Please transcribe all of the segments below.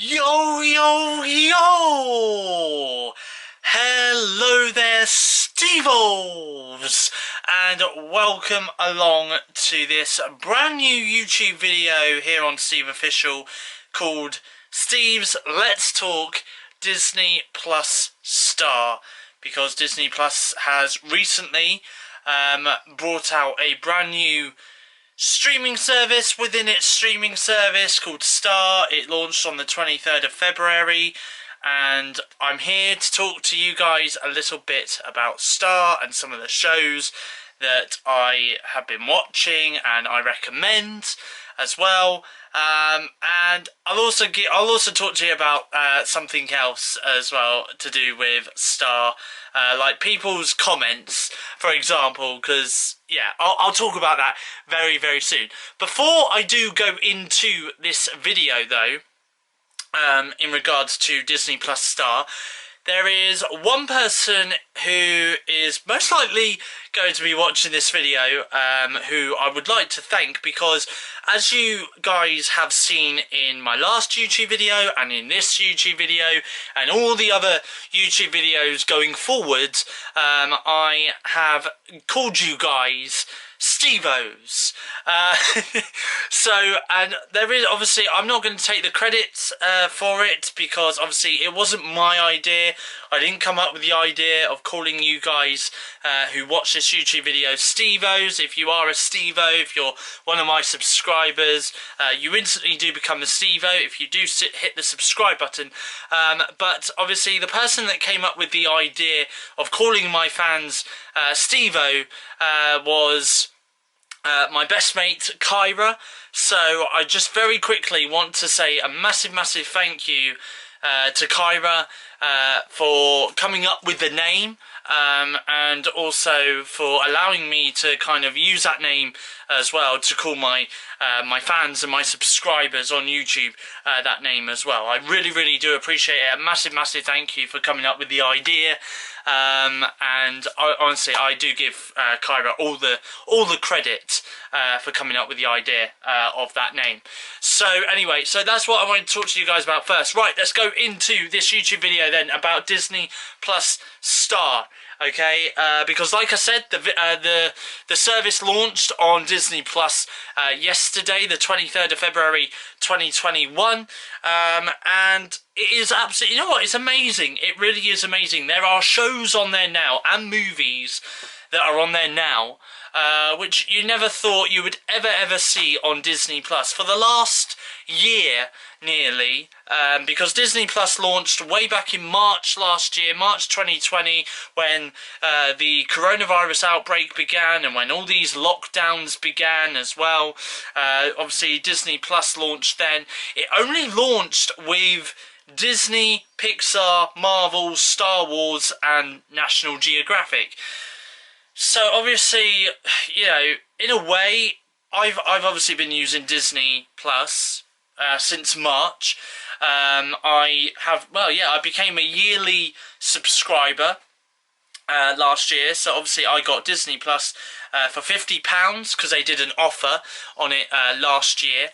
Yo, yo, yo! Hello there, Steveos! And welcome along to this brand new YouTube video here on SteveOfficial called Steve's Let's Talk Disney Plus Star. Because Disney Plus has recently brought out a brand new streaming service within its streaming service called Star. It launched on the 23rd of February, and I'm here to talk to you guys a little bit about Star and some of the shows that I have been watching and I recommend as well. And I'll also talk to you about something else as well to do with Star, like people's comments, for example, because yeah, I'll talk about that very, very soon. Before I do go into this video though, in regards to Disney Plus Star, there is one person who is most likely going to be watching this video, who I would like to thank, because as you guys have seen in my last YouTube video and in this YouTube video and all the other YouTube videos going forward, I have called you guys Stevos. So, and there is obviously, I'm not going to take the credits for it, because obviously it wasn't my idea. I didn't come up with the idea of calling you guys who watch this YouTube video Stevos. If you are a Stevo, if you're one of my subscribers, you instantly do become a Stevo if you do hit the subscribe button. But obviously the person that came up with the idea of calling my fans Stevo was my best mate Kyra. So I just very quickly want to say a massive thank you to Kyra for coming up with the name, and also for allowing me to kind of use that name as well to call my my fans and my subscribers on YouTube that name as well. I really do appreciate it. A massive thank you for coming up with the idea. And honestly, I do give Kyra all the credit for coming up with the idea of that name. So anyway, so that's what I wanted to talk to you guys about first. Right, let's go into this YouTube video then about Disney Plus Star. Okay, because like I said, the service launched on Disney Plus yesterday, the 23rd of February 2021, and it is absolutely, you know what, it's amazing. It really is amazing. There are shows on there now and movies that are on there now, which you never thought you would ever see on Disney Plus for the last year nearly, because Disney Plus launched way back in March last year, March 2020, when the coronavirus outbreak began and when all these lockdowns began as well. Obviously Disney Plus launched then. It only launched with Disney, Pixar, Marvel, Star Wars and National Geographic. So obviously, you know, in a way, I've obviously been using Disney Plus since March. I became a yearly subscriber last year, so obviously I got Disney Plus for £50 because they did an offer on it last year.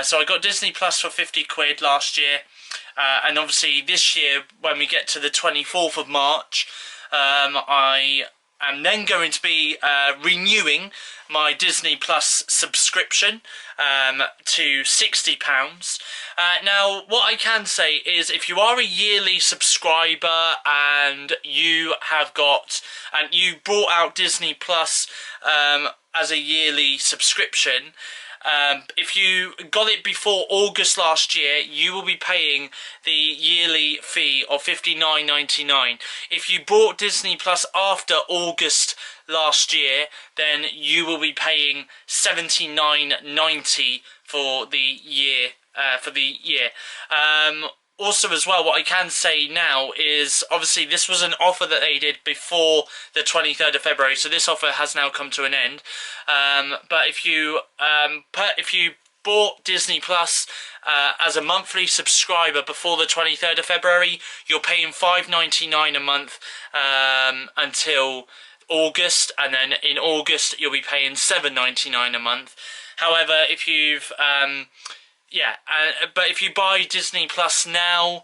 So I got Disney Plus for 50 quid last year, and obviously this year, when we get to the 24th of March, I am then going to be renewing my Disney Plus subscription to £60. Now, what I can say is, if you are a yearly subscriber and you have got, and you brought out Disney Plus as a yearly subscription, if you got it before August last year, you will be paying the yearly fee of $59.99. If you bought Disney Plus after August last year, then you will be paying $79.90 for the year. Also as well, what I can say now is, obviously this was an offer that they did before the 23rd of February, so this offer has now come to an end. But if you bought Disney Plus as a monthly subscriber before the 23rd of February, you're paying $5.99 a month until August, and then in August you'll be paying $7.99 a month. However, if you've yeah, but if you buy Disney Plus now,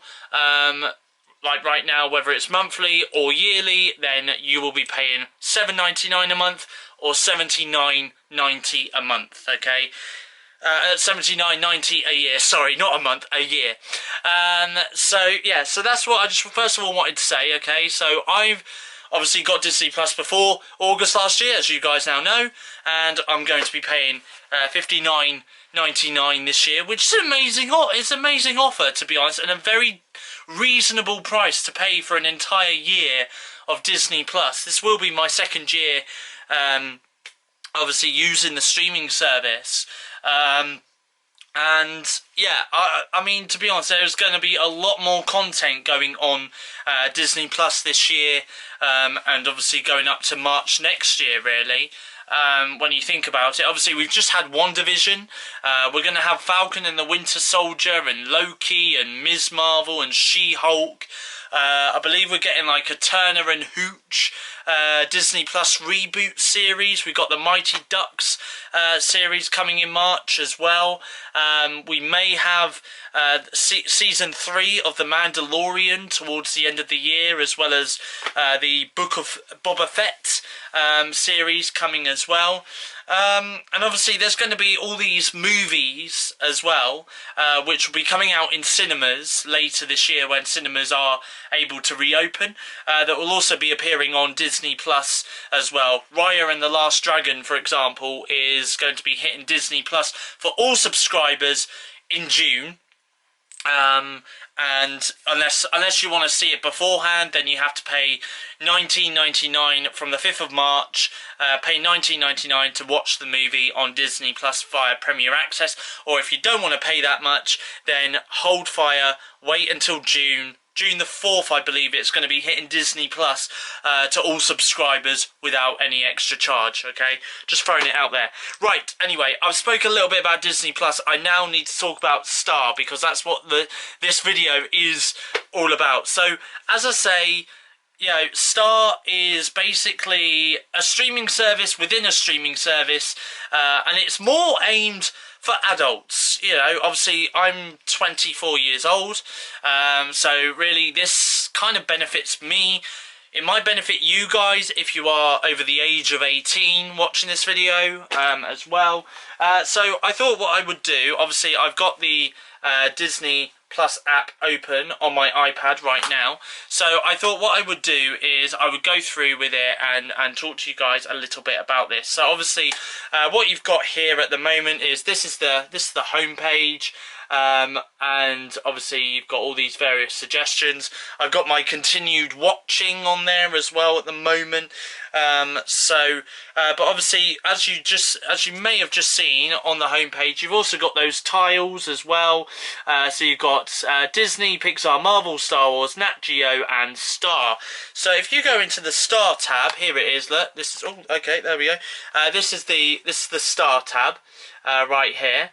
like right now, whether it's monthly or yearly, then you will be paying $7.99 a month or $79.90 a month. Okay, $79.90 a year. Sorry, not a month, a year. So yeah, so that's what I just first of all wanted to say. Okay, so I've obviously got Disney Plus before August last year, as you guys now know, and I'm going to be paying $59.99 this year, which is an amazing. It's an amazing offer, to be honest, and a very reasonable price to pay for an entire year of Disney Plus. This will be my second year, obviously using the streaming service. And yeah, I mean, to be honest, there's going to be a lot more content going on Disney Plus this year, and obviously going up to March next year, really. When you think about it, obviously we've just had WandaVision. We're going to have Falcon and the Winter Soldier and Loki and Ms. Marvel and She-Hulk. I believe we're getting like a Turner and Hooch Disney Plus reboot series. We've got the Mighty Ducks series coming in March as well. We may have season 3 of The Mandalorian towards the end of the year, as well as the Book of Boba Fett series coming as well. And obviously there's going to be all these movies as well, which will be coming out in cinemas later this year when cinemas are able to reopen, that will also be appearing on Disney Plus as well. Raya and the Last Dragon, for example, is going to be hitting Disney Plus for all subscribers in June. And unless you want to see it beforehand, then you have to pay $19.99 from the 5th of March. Pay $19.99 to watch the movie on Disney Plus via Premier Access. Or if you don't want to pay that much, then hold fire, wait until June the 4th, I believe it's going to be hitting Disney Plus to all subscribers without any extra charge, okay? Just throwing it out there. Right, anyway, I've spoken a little bit about Disney Plus. I now need to talk about Star, because that's what this video is all about. So, as I say, you know, Star is basically a streaming service within a streaming service, and it's more aimed for adults. You know, obviously I'm 24 years old, so really this kind of benefits me. It might benefit you guys if you are over the age of 18 watching this video as well. So I thought what I would do, obviously I've got the Disney Plus app open on my iPad right now, so I thought what I would do is I would go through with it and talk to you guys a little bit about this. So obviously what you've got here at the moment is this is the home page. And obviously you've got all these various suggestions. I've got my continued watching on there as well at the moment. But obviously as you may have just seen on the homepage, you've also got those tiles as well. So you've got Disney, Pixar, Marvel, Star Wars, Nat Geo and Star. So if you go into the Star tab, here it is. Look, this is, oh, okay, there we go. This is the Star tab right here.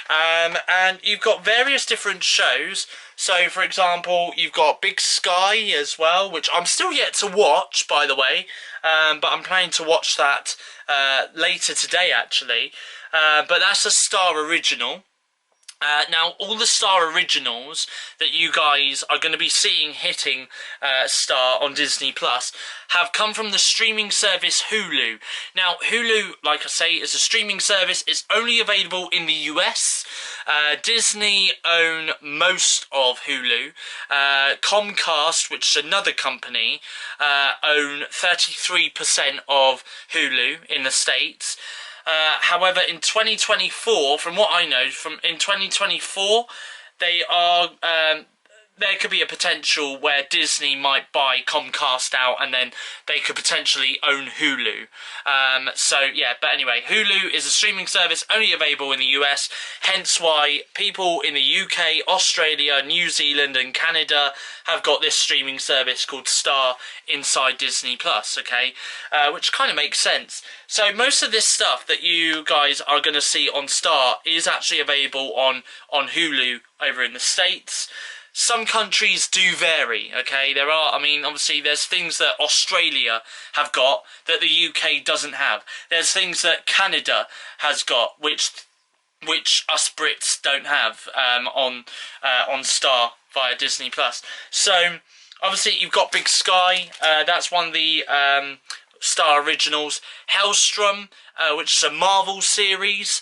And you've got various different shows. So for example, you've got Big Sky as well, which I'm still yet to watch, by the way, but I'm planning to watch that later today actually, but that's a Star original. Now, all the Star originals that you guys are going to be seeing hitting Star on Disney Plus have come from the streaming service Hulu. Now, Hulu, like I say, is a streaming service. It's only available in the US. Disney own most of Hulu. Comcast, which is another company, own 33% of Hulu in the States. However, in 2024, from what I know, in 2024, they are there could be a potential where Disney might buy Comcast out and then they could potentially own Hulu. So yeah, but anyway, Hulu is a streaming service only available in the US, hence why people in the UK, Australia, New Zealand and Canada have got this streaming service called Star inside Disney Plus, okay? Which kind of makes sense. So most of this stuff that you guys are going to see on Star is actually available on Hulu over in the States. Some countries do vary, okay? There are, I mean, obviously there's things that Australia have got that the UK doesn't have. There's things that Canada has got, which which us Brits don't have on Star via Disney Plus. So obviously you've got Big Sky. That's one of the Star originals. Hellstrom, which is a Marvel series.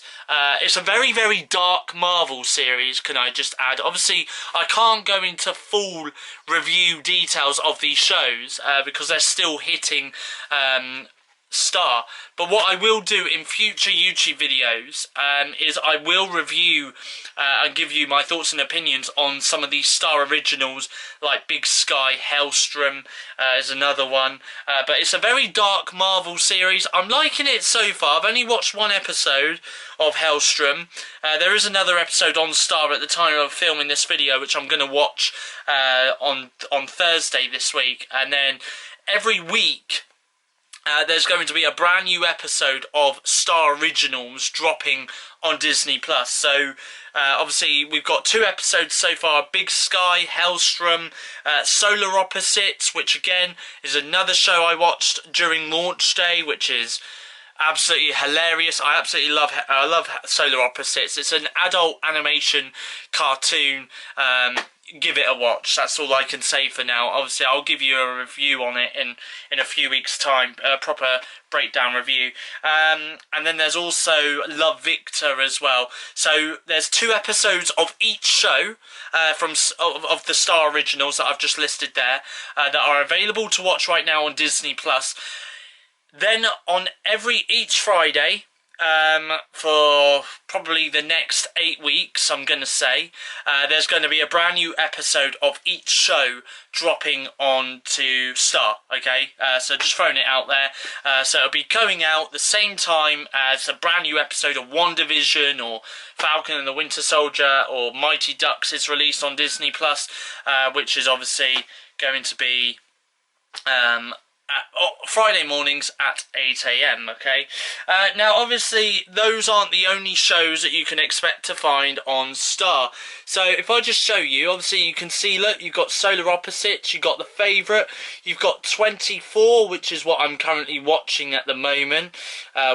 It's a very, very dark Marvel series, can I just add. Obviously, I can't go into full review details of these shows because they're still hitting Star. But what I will do in future YouTube videos is I will review and give you my thoughts and opinions on some of these Star originals, like Big Sky, Hellstrom is another one. But it's a very dark Marvel series. I'm liking it so far. I've only watched one episode of Hellstrom. There is another episode on Star at the time of filming this video, which I'm going to watch on Thursday this week. And then every week there's going to be a brand new episode of Star Originals dropping on Disney Plus. So obviously we've got 2 episodes so far: Big Sky, Hellstrom, Solar Opposites, which again is another show I watched during launch day, which is absolutely hilarious. I love Solar Opposites. It's an adult animation cartoon. Give it a watch. That's all I can say for now. Obviously, I'll give you a review on it in a few weeks' time, a proper breakdown review. And then there's also Love Victor as well. So there's 2 episodes of each show of the Star Originals that I've just listed there that are available to watch right now on Disney Plus. Then on each Friday, for probably the next 8 weeks, I'm going to say, there's going to be a brand new episode of each show dropping onto Star, okay? So just throwing it out there. So it'll be going out the same time as a brand new episode of WandaVision or Falcon and the Winter Soldier or Mighty Ducks is released on Disney Plus, which is obviously going to be Friday mornings at 8 AM, okay? Now, obviously, those aren't the only shows that you can expect to find on Star. So, if I just show you, obviously, you can see, look, you've got Solar Opposites, you've got The Favourite, you've got 24, which is what I'm currently watching at the moment,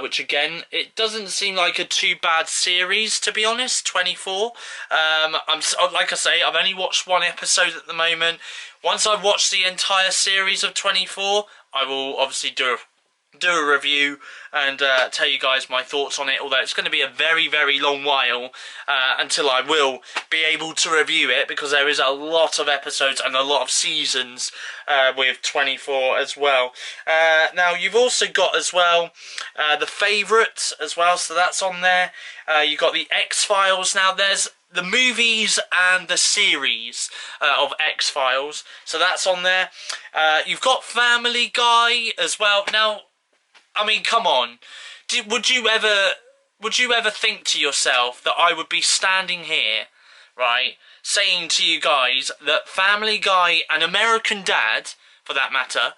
which, again, it doesn't seem like a too bad series, to be honest, 24. Like I say, I've only watched 1 episode at the moment. Once I've watched the entire series of 24, I will obviously do a review and tell you guys my thoughts on it, although it's going to be a very, very long while until I will be able to review it, because there is a lot of episodes and a lot of seasons with 24 as well. Now, you've also got as well The Favourite as well, so that's on there. You've got the X-Files. Now, there's the movies and the series of X-Files, so that's on there. You've got Family Guy as well. Now, I mean, come on, would you ever think to yourself that I would be standing here, right, saying to you guys that Family Guy and American Dad, for that matter,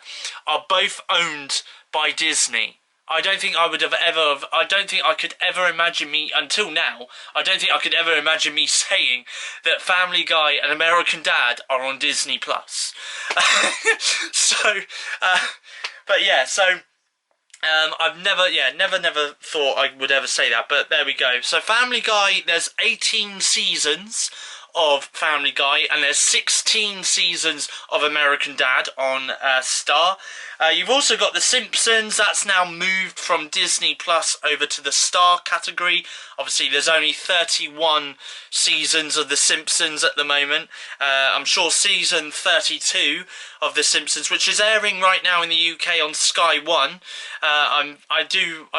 are both owned by Disney? I don't think I would have ever, I don't think I could ever imagine me, until now, I don't think I could ever imagine me saying that Family Guy and American Dad are on Disney Plus. But yeah, so, I've never thought I would ever say that, but there we go. So Family Guy, there's 18 seasons of Family Guy, and there's 16 seasons of American Dad on Star. You've also got The Simpsons. That's now moved from Disney Plus over to the Star category. Obviously, there's only 31 seasons of The Simpsons at the moment. I'm sure season 32 of The Simpsons, which is airing right now in the UK on Sky One, I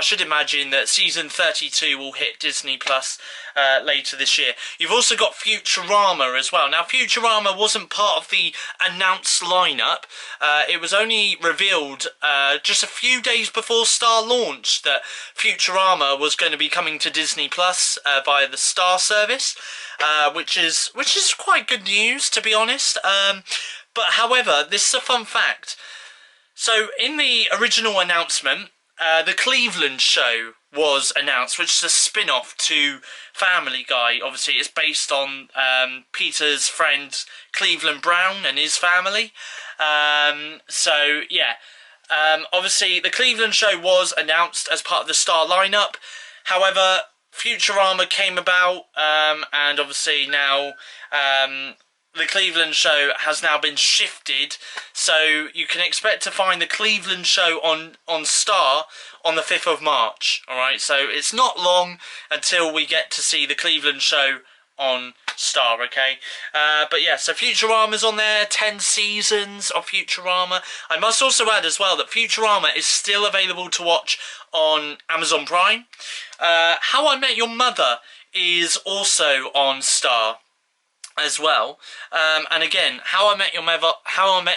should imagine that season 32 will hit Disney Plus later this year. You've also got Futurama as well. Now, Futurama wasn't part of the announced lineup. It was only revealed just a few days before Star launched that Futurama was going to be coming to Disney Plus via the Star service, which is quite good news, to be honest. But however, this is a fun fact. So in the original announcement, the Cleveland show was announced, which is a spin-off to Family Guy. Obviously, it's based on Peter's friend Cleveland Brown and his family. So, yeah. Obviously, the Cleveland show was announced as part of the Star lineup. However, Futurama came about, and obviously now the Cleveland show has now been shifted, so you can expect to find the Cleveland show on Star on the 5th of March. Alright, so it's not long until we get to see the Cleveland show on Star, okay? But yeah, so Futurama's on there, 10 seasons of Futurama. I must also add as well that Futurama is still available to watch on Amazon Prime. How I Met Your Mother is also on Star as well, and again, How I Met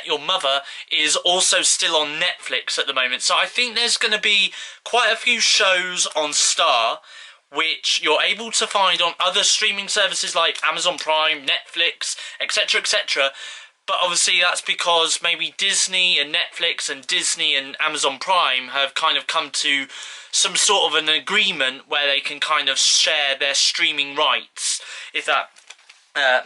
Your Mother is also still on Netflix at the moment. So I think there's going to be quite a few shows on Star which you're able to find on other streaming services like Amazon Prime, Netflix, etc, etc. But obviously that's because maybe Disney and Netflix and Disney and Amazon Prime have kind of come to some sort of an agreement where they can kind of share their streaming rights, if that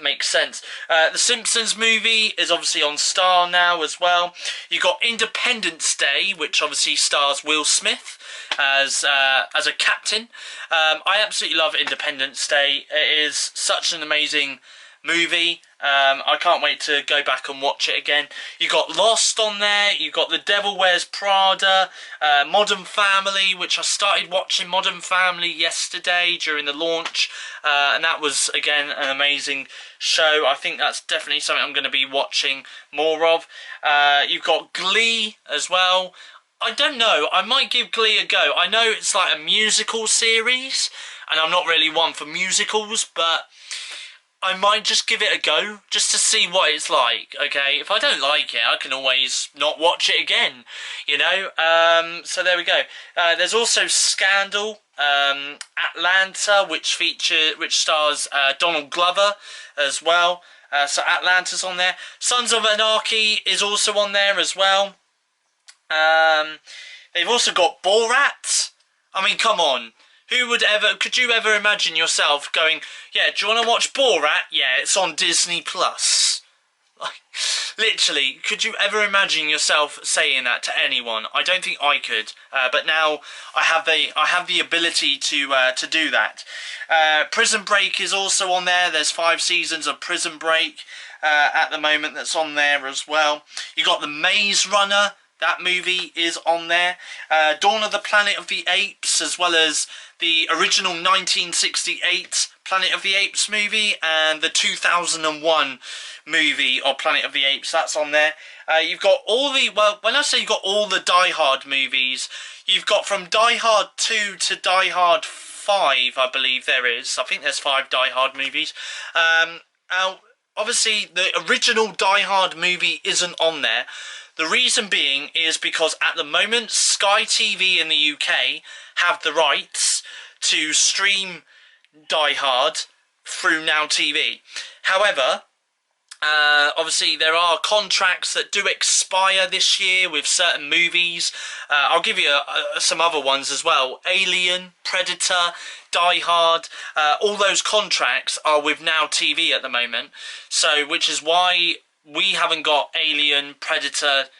makes sense. The Simpsons movie is obviously on Star now as well. You got Independence Day, which obviously stars Will Smith as a captain. I absolutely love Independence Day. It is such an amazing movie. I can't wait to go back and watch it again. You got Lost on there. You got The Devil Wears Prada, Modern Family, which I started watching Modern Family yesterday during the launch, and that was again an amazing show. I think that's definitely something I'm going to be watching more of. You've got Glee as well. I don't know, I might give Glee a go. I know it's like a musical series, and I'm not really one for musicals, but I might just give it a go, just to see what it's like, okay? If I don't like it, I can always not watch it again, you know? So there we go. There's also Scandal, Atlanta, which stars Donald Glover as well. So Atlanta's on there. Sons of Anarchy is also on there as well. They've also got Borat. I mean, come on. Could you ever imagine yourself going, yeah, do you want to watch Borat? Yeah, it's on Disney Plus. Like, literally, could you ever imagine yourself saying that to anyone? I don't think I could, but now I have the ability to do that. Prison Break is also on there. There's 5 seasons of Prison Break at the moment that's on there as well. You got The Maze Runner. That movie is on there. Dawn of the Planet of the Apes, as well as the original 1968 Planet of the Apes movie and the 2001 movie of Planet of the Apes. That's on there. You've got all the, well, when I say you've got all the Die Hard movies, you've got from Die Hard 2 to Die Hard 5, I believe there is. I think there's 5 Die Hard movies. Obviously, the original Die Hard movie isn't on there. The reason being is because at the moment, Sky TV in the UK have the rights to stream Die Hard through Now TV. However, obviously there are contracts that do expire this year with certain movies. I'll give you some other ones as well. Alien, Predator, Die Hard, all those contracts are with Now TV at the moment. So, which is why we haven't got Alien, Predator,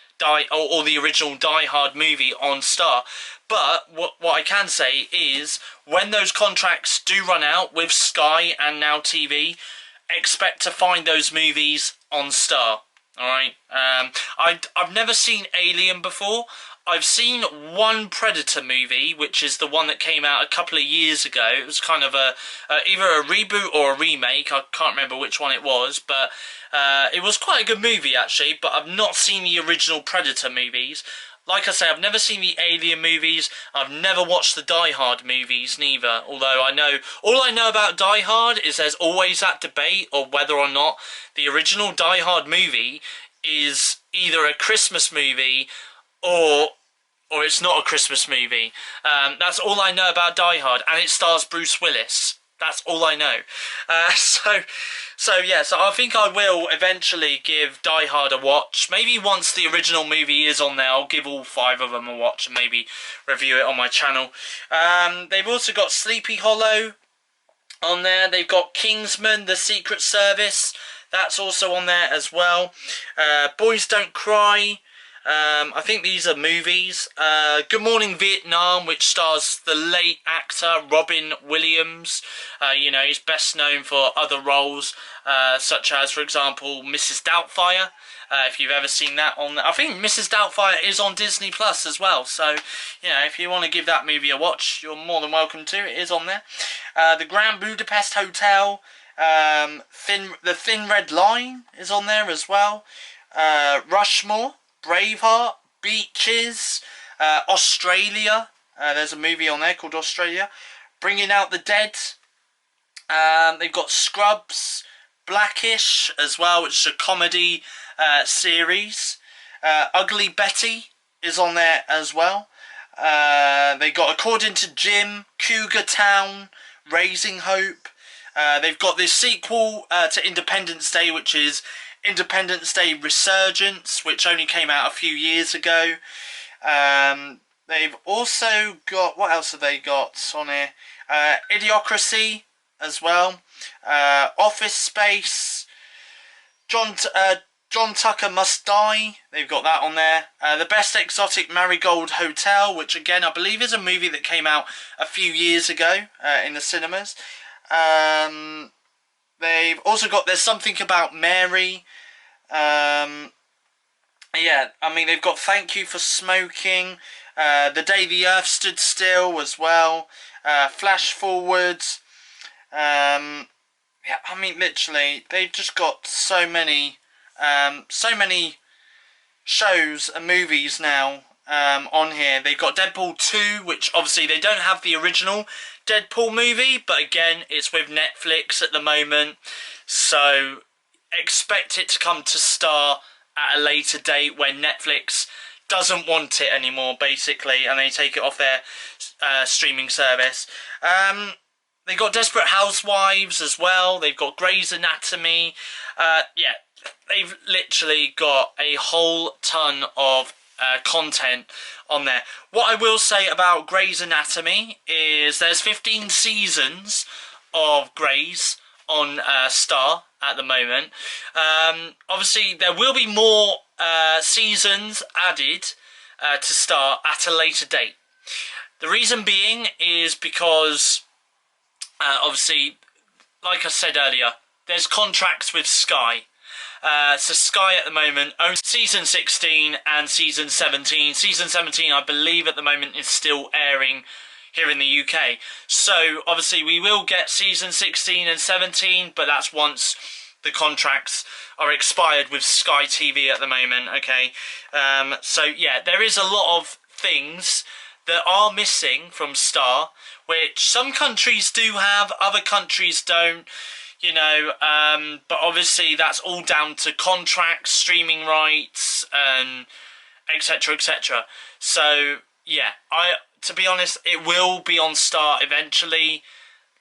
or the original Die Hard movie on Star. But what I can say is, when those contracts do run out with Sky and Now TV, expect to find those movies on Star. Alright? I've never seen Alien before. I've seen one Predator movie, which is the one that came out a couple of years ago. It was kind of either a reboot or a remake. I can't remember which one it was, but it was quite a good movie actually. But I've not seen the original Predator movies. Like I say, I've never seen the Alien movies. I've never watched the Die Hard movies neither. Although all I know about Die Hard is there's always that debate of whether or not the original Die Hard movie is either a Christmas movie or it's not a Christmas movie. That's all I know about Die Hard, and it stars Bruce Willis. That's all I know. So I think I will eventually give Die Hard a watch. Maybe once the original movie is on there, I'll give all 5 of them a watch and maybe review it on my channel. They've also got Sleepy Hollow on there. They've got Kingsman, The Secret Service. That's also on there as well. Boys Don't Cry. I think these are movies. Good Morning Vietnam, which stars the late actor Robin Williams. You know, he's best known for other roles, such as, for example, Mrs. Doubtfire. If you've ever seen that on... I think Mrs. Doubtfire is on Disney Plus as well. So, you know, if you want to give that movie a watch, you're more than welcome to. It is on there. The Grand Budapest Hotel. The Thin Red Line is on there as well. Rushmore. Braveheart. Beaches. Australia. There's a movie on there called Australia. Bringing Out the Dead. They've got Scrubs. Blackish as well, which is a comedy series. Ugly Betty is on there as well. They got According to Jim, Cougar Town, Raising Hope. They've got this sequel to Independence Day, which is Independence Day Resurgence, which only came out a few years ago. They've also got, what else have they got on here? Idiocracy as well. Office Space. John Tucker Must Die. They've got that on there. The Best Exotic Marigold Hotel, which again I believe is a movie that came out a few years ago in the cinemas. They've also got There's Something About Mary. Yeah, I mean, they've got Thank You for Smoking. The Day the Earth Stood Still as well. Flash Forward. Yeah, I mean, literally, they've just got so many shows and movies now on here. They've got Deadpool 2, which obviously they don't have the original Deadpool movie, but again, it's with Netflix at the moment, so expect it to come to Star at a later date when Netflix doesn't want it anymore, basically, and they take it off their streaming service. They got Desperate Housewives as well. They've got Grey's Anatomy. Yeah, they've literally got a whole ton of content on there. What I will say about Grey's Anatomy is there's 15 seasons of Grey's on Star at the moment. Obviously, there will be more seasons added to Star at a later date. The reason being is because... obviously, like I said earlier, there's contracts with Sky. So Sky at the moment owns Season 16 and Season 17. Season 17, I believe, at the moment is still airing here in the UK. So, obviously, we will get Season 16 and 17, but that's once the contracts are expired with Sky TV at the moment, okay? So, yeah, there is a lot of things that are missing from Star, which some countries do have, other countries don't, you know, but obviously that's all down to contracts, streaming rights, and etc, etc. So, yeah, to be honest, it will be on Star eventually.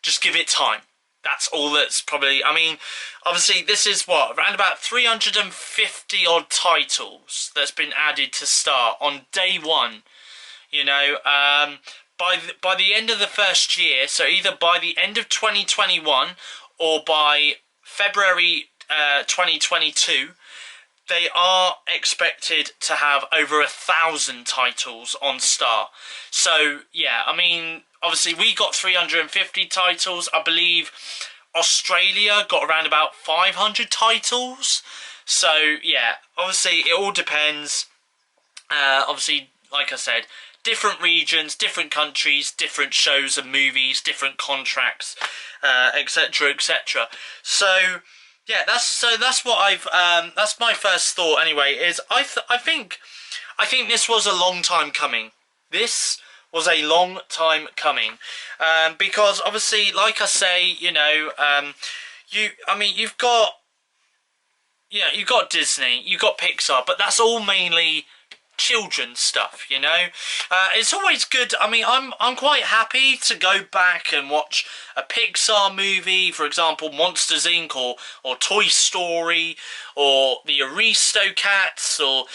Just give it time. That's all that's probably... I mean, obviously, this is what? Around about 350 odd titles that's been added to Star on day one. You know, by the end of the first year, so either by the end of 2021 or by February 2022, they are expected to have over 1,000 titles on Star. So, yeah, I mean, obviously we got 350 titles. I believe Australia got around about 500 titles. So, yeah, obviously it all depends. Obviously, like I said, different regions, different countries, different shows and movies, different contracts, etc, etc. So, yeah, that's what I've that's my first thought anyway. Is I think this was a long time coming. This was a long time coming, because obviously, like I say, you know, you've got Disney, you've got Pixar, but that's all mainly children's stuff, you know. It's always good. I mean, I'm quite happy to go back and watch a Pixar movie, for example, Monsters Inc. or Toy Story or the Aristocats or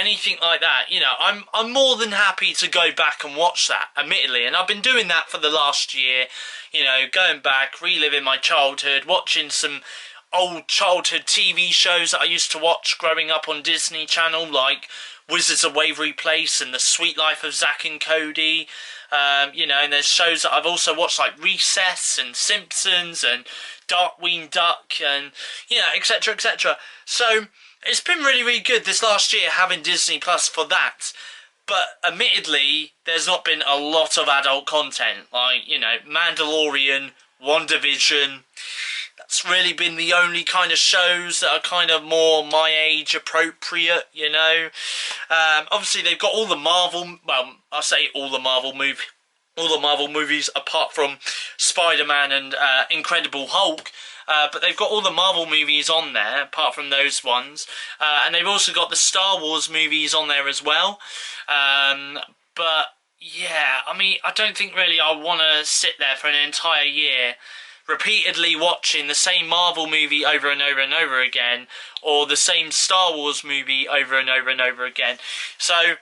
anything like that. You know, I'm more than happy to go back and watch that, admittedly, and I've been doing that for the last year. You know, going back, reliving my childhood, watching some old childhood TV shows that I used to watch growing up on Disney Channel, like Wizards of Waverly Place and The Sweet Life of Zack and Cody. You know, and there's shows that I've also watched like Recess and Simpsons and Darkwing Duck and, you know, etc, etc. So it's been really, really good this last year having Disney Plus for that. But admittedly, there's not been a lot of adult content, like, you know, Mandalorian, WandaVision. That's really been the only kind of shows that are kind of more my age appropriate, you know. Obviously, they've got all the Marvel, well, I say all the Marvel movies apart from Spider-Man and Incredible Hulk. But they've got all the Marvel movies on there, apart from those ones. And they've also got the Star Wars movies on there as well. But, yeah, I mean, I don't think really I want to sit there for an entire year repeatedly watching the same Marvel movie over and over and over again, or the same Star Wars movie over and over and over again. So,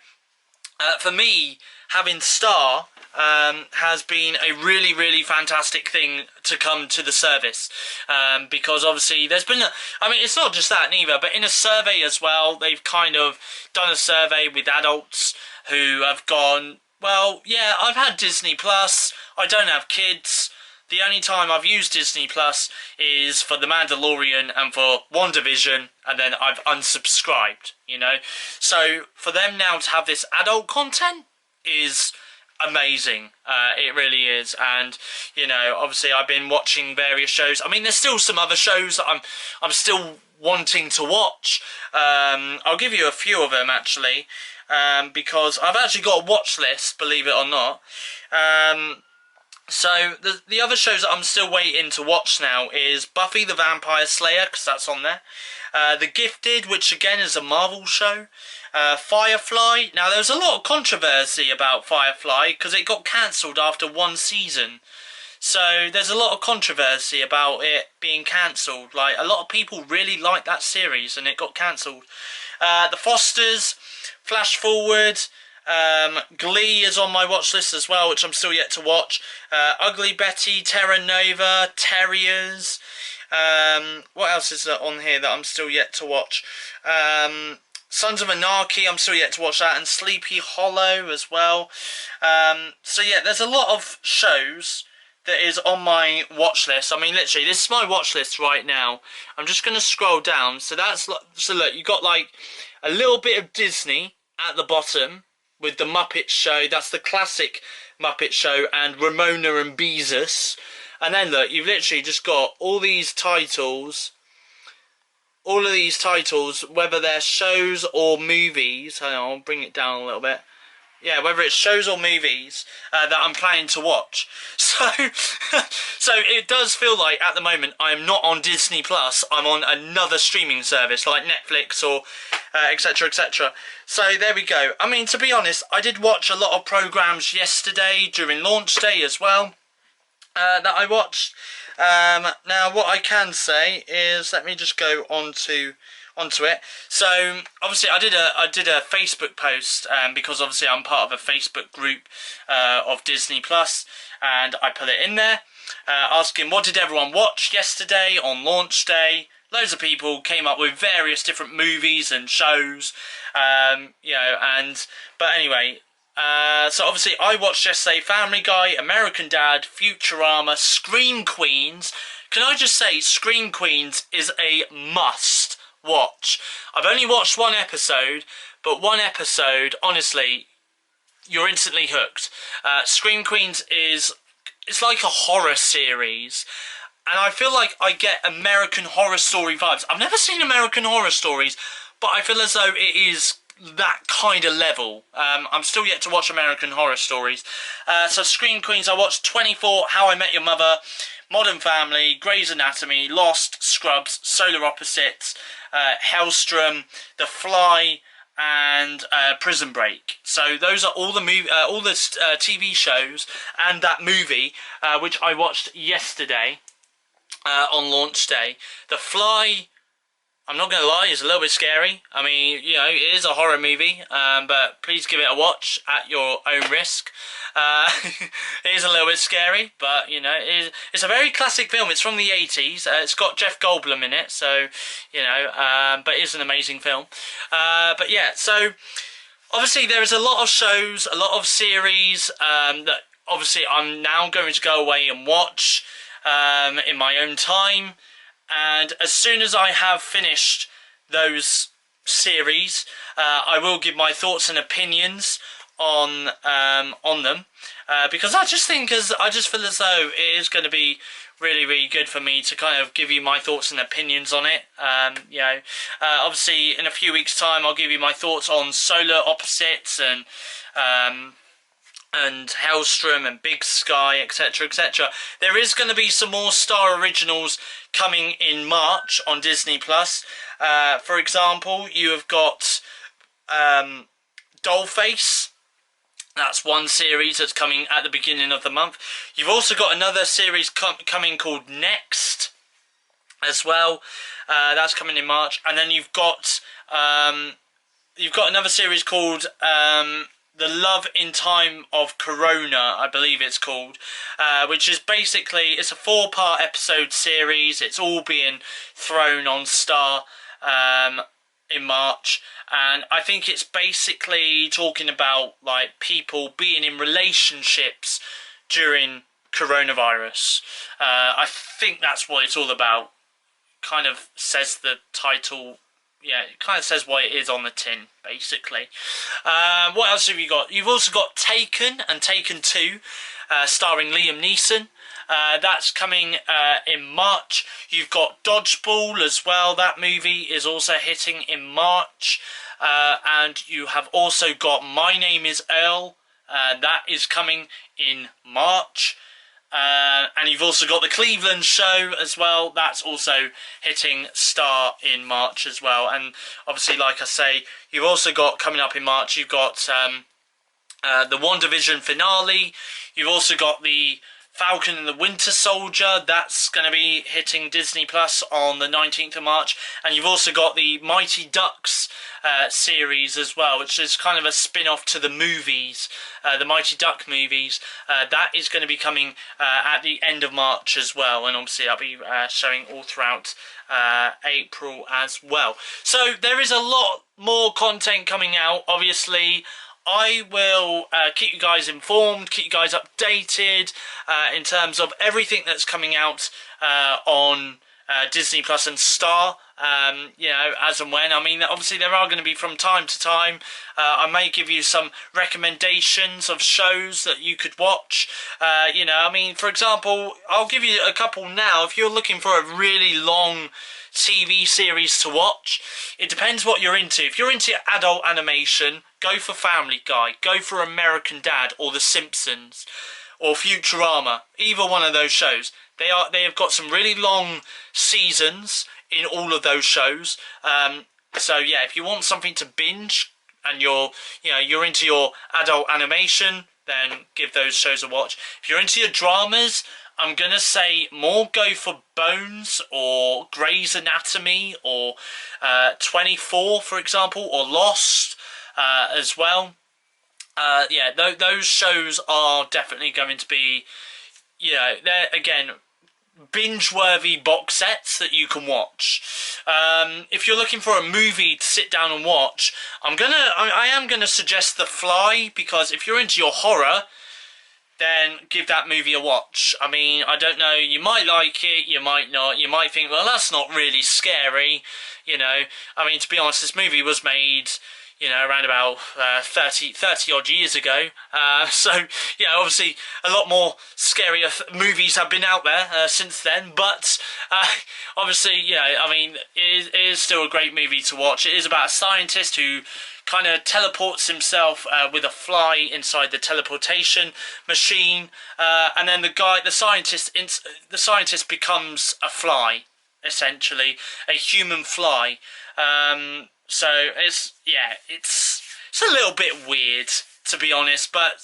for me, having Star has been a really, really fantastic thing to come to the service, because obviously there's been I mean, it's not just that neither, but in a survey as well, they've kind of done a survey with adults who have gone, well, yeah, I've had Disney Plus, I don't have kids. The only time I've used Disney Plus is for The Mandalorian and for WandaVision, and then I've unsubscribed, you know. So for them now to have this adult content is amazing. It really is. And, you know, obviously I've been watching various shows. I mean, there's still some other shows that I'm still wanting to watch. I'll give you a few of them, actually, because I've actually got a watch list, believe it or not. So, the other shows that I'm still waiting to watch now is Buffy the Vampire Slayer, because that's on there. The Gifted, which again is a Marvel show. Firefly. Now, there was a lot of controversy about Firefly, because it got cancelled after one season. So, there's a lot of controversy about it being cancelled. Like, a lot of people really liked that series, and it got cancelled. The Fosters, Flash Forward. Glee is on my watch list as well, which I'm still yet to watch. Ugly Betty, Terra Nova, Terriers. What else is there on here that I'm still yet to watch? Sons of Anarchy, I'm still yet to watch that, and Sleepy Hollow as well. So yeah, there's a lot of shows that is on my watch list. I mean, literally, this is my watch list right now. I'm just going to scroll down. So look, you got like a little bit of Disney at the bottom with the Muppet Show. That's the classic Muppet Show and Ramona and Beezus. And then look, you've literally just got all these titles. All of these titles, whether they're shows or movies. Hang on, I'll bring it down a little bit. Yeah, whether it's shows or movies that I'm planning to watch. So, so it does feel like at the moment I'm not on Disney Plus. I'm on another streaming service like Netflix or etc, etc. So there we go. I mean, to be honest, I did watch a lot of programs yesterday during launch day as well that I watched. Now, what I can say is, let me just go onto it. So obviously I did a Facebook post because obviously I'm part of a Facebook group of Disney Plus, and I put it in there asking what did everyone watch yesterday on launch day. Loads of people came up with various different movies and shows, you know, but anyway, so obviously I watched yesterday Family Guy, American Dad, Futurama, Scream Queens. Can I just say, Scream Queens is a must watch. I've only watched one episode, but one episode, honestly, you're instantly hooked. Scream Queens it's like a horror series, and I feel like I get American Horror Story vibes. I've never seen American Horror Stories, but I feel as though it is that kind of level. I'm still yet to watch American Horror Stories. So Scream Queens, I watched 24, How I Met Your Mother, Modern Family, Grey's Anatomy, Lost, Scrubs, Solar Opposites, Hellstrom, The Fly, and Prison Break. So those are all the TV shows and that movie which I watched yesterday on launch day. The Fly I'm not going to lie, it's a little bit scary. I mean, you know, it is a horror movie, but please give it a watch at your own risk. It is a little bit scary, but, you know, it's a very classic film. It's from the 80s. It's got Jeff Goldblum in it, so, you know, but it is an amazing film. But yeah, so obviously there is a lot of shows, a lot of series that obviously I'm now going to go away and watch in my own time. And as soon as I have finished those series, I will give my thoughts and opinions on them, because I just feel as though it is going to be really good for me to kind of give you my thoughts and opinions on it. You know, obviously in a few weeks' time I'll give you my thoughts on Solar Opposites and Hellstrom and Big Sky, etc, etc. There is going to be some more Star Originals coming in March on Disney Plus. For example, you have got Dollface. That's one series that's coming at the beginning of the month. You've also got another series coming called Next as well. That's coming in March. And then you've got another series called The Love in Time of Corona, I believe it's called, which is basically, it's a 4-part episode series. It's all being thrown on Star in March, and I think it's basically talking about like people being in relationships during coronavirus. I think that's what it's all about. Kind of says the title. Yeah, it kind of says what it is on the tin, basically. What else have you got? You've also got Taken and Taken 2, starring Liam Neeson. That's coming in March. You've got Dodgeball as well. That movie is also hitting in March. And you have also got My Name is Earl. That is coming in March. And you've also got the Cleveland Show as well. That's also hitting Star in March as well. And obviously, like I say, you've also got coming up in March, you've got the WandaVision finale. You've also got the Falcon and the Winter Soldier. That's going to be hitting Disney Plus on the 19th of March. And you've also got the Mighty Ducks series as well, which is kind of a spin-off to the movies, the Mighty Duck movies. That is going to be coming at the end of March as well. And obviously I'll be showing all throughout April as well. So there is a lot more content coming out, obviously. I will keep you guys informed, keep you guys updated in terms of everything that's coming out on Disney Plus and Star, you know, as and when. I mean, obviously there are going to be from time to time. I may give you some recommendations of shows that you could watch. You know, I mean, for example, I'll give you a couple now. If you're looking for a really long TV series to watch, it depends what you're into. If you're into adult animation, go for Family Guy, go for American Dad or The Simpsons or Futurama. Either one of those shows. They have got some really long seasons in all of those shows. So yeah, if you want something to binge and you're into your adult animation, then give those shows a watch. If you're into your dramas, I'm going to say more go for Bones or Grey's Anatomy or 24, for example, or Lost as well. Yeah, those shows are definitely going to be, you know, they're, again, binge-worthy box sets that you can watch. If you're looking for a movie to sit down and watch, I am gonna suggest The Fly, because if you're into your horror, then give that movie a watch. I mean, I don't know, you might like it, you might not, you might think, well, that's not really scary, you know. I mean, to be honest, this movie was made, you know, around about 30 odd years ago. So, yeah, obviously a lot more scarier movies have been out there since then. But obviously, yeah, I mean, it is still a great movie to watch. It is about a scientist who kind of teleports himself with a fly inside the teleportation machine, and then the scientist becomes a fly, essentially, a human fly. So it's a little bit weird, to be honest, but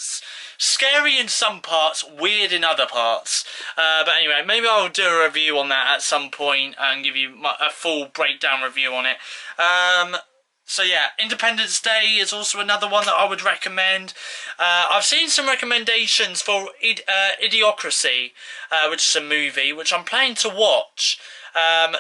scary in some parts, weird in other parts. But anyway, maybe I'll do a review on that at some point and give you a full breakdown review on it. So yeah, Independence Day is also another one that I would recommend. I've seen some recommendations for Idiocracy, which is a movie which I'm planning to watch.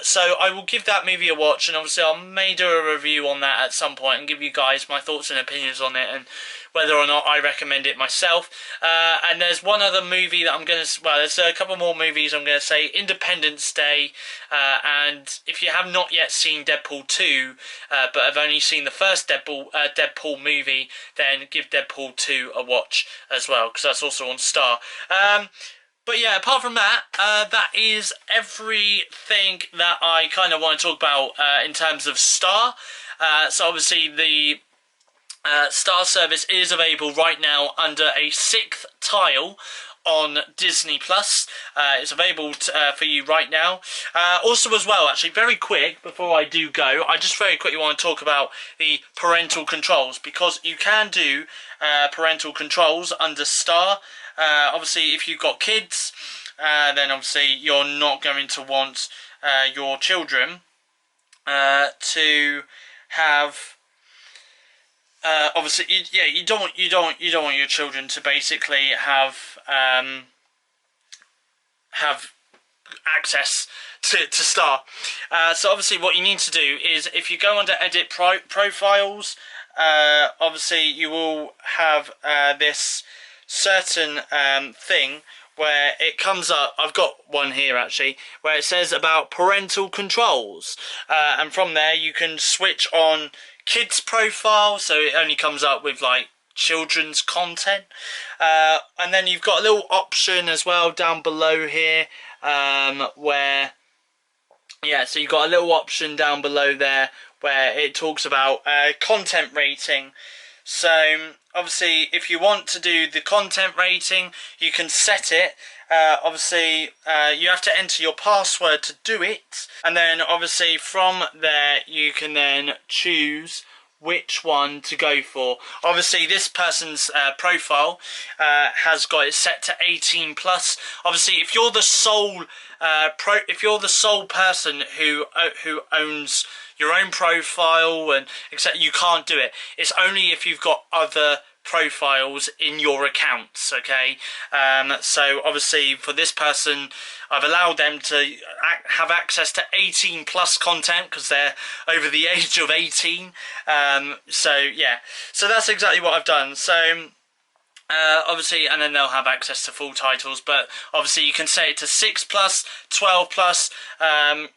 So I will give that movie a watch, and obviously I may do a review on that at some point and give you guys my thoughts and opinions on it and whether or not I recommend it myself. And there's one other movie that I'm going to... Well, there's a couple more movies I'm going to say. Independence Day, and if you have not yet seen Deadpool 2, but have only seen the first Deadpool movie, then give Deadpool 2 a watch as well, because that's also on Star. But yeah, apart from that, that is everything that I kind of want to talk about in terms of Star. So obviously the Star service is available right now under a 6th tile on Disney Plus. It's available for you right now. Also as well, actually, very quick, before I do go, I just very quickly want to talk about the parental controls, because you can do parental controls under Star. Obviously, if you've got kids, then obviously you're not going to want your children to have. Obviously, you don't want your children to basically have access to Star. So obviously, what you need to do is, if you go under Edit Profiles, obviously you will have this certain thing where it comes up. I've got one here actually where it says about parental controls, and from there you can switch on kids profile, so it only comes up with like children's content, and then you've got a little option as well down below here, where so you've got a little option down below there where it talks about content rating. So obviously, if you want to do the content rating, you can set it. Obviously, you have to enter your password to do it, and then obviously from there you can then choose which one to go for. Obviously, this person's profile has got it set to 18 plus. Obviously, if you're the sole person who owns your own profile and etc., you can't do it. It's only if you've got other profiles in your accounts, okay? So obviously for this person, I've allowed them to have access to 18 plus content because they're over the age of 18. So yeah, so that's exactly what I've done. So obviously, and then they'll have access to full titles, but obviously you can set it to 6 plus, 12 plus,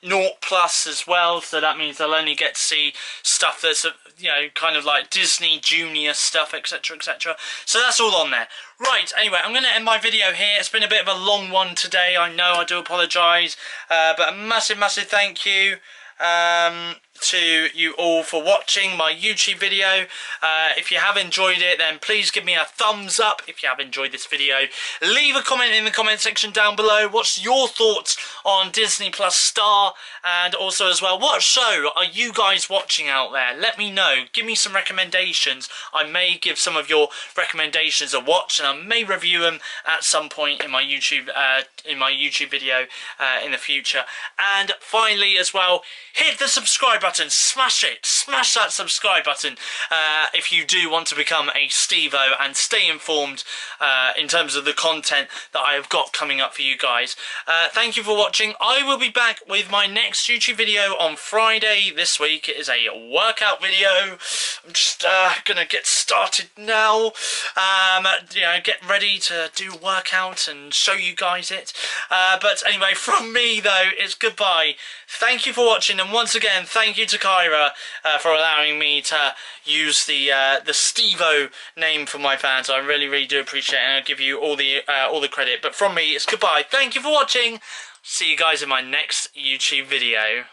0 plus as well, so that means they'll only get to see stuff that's, you know, kind of like Disney Junior stuff, etc, etc. So that's all on there. Right, anyway, I'm going to end my video here. It's been a bit of a long one today, I know, I do apologise, but a massive, massive thank you to you all for watching my YouTube video. If you have enjoyed it, then please give me a thumbs up. If you have enjoyed this video, leave a comment in the comment section down below. What's your thoughts on Disney Plus Star? And also as well, what show are you guys watching out there? Let me know. Give me some recommendations. I may give some of your recommendations a watch, and I may review them at some point in my YouTube video in the future. And finally as well, hit the subscribe button, smash it, smash that subscribe button if you do want to become a Stevo and stay informed in terms of the content that I have got coming up for you guys. Thank you for watching. I will be back with my next YouTube video on Friday this week. It is a workout video. I'm just gonna get started now. You know, get ready to do a workout and show you guys it. But anyway, from me though, it's goodbye. Thank you for watching, and once again, thank you to Kyra for allowing me to use the Stevo name for my fans. I really, really do appreciate it, and I'll give you all the credit. But from me, it's goodbye. Thank you for watching. See you guys in my next YouTube video.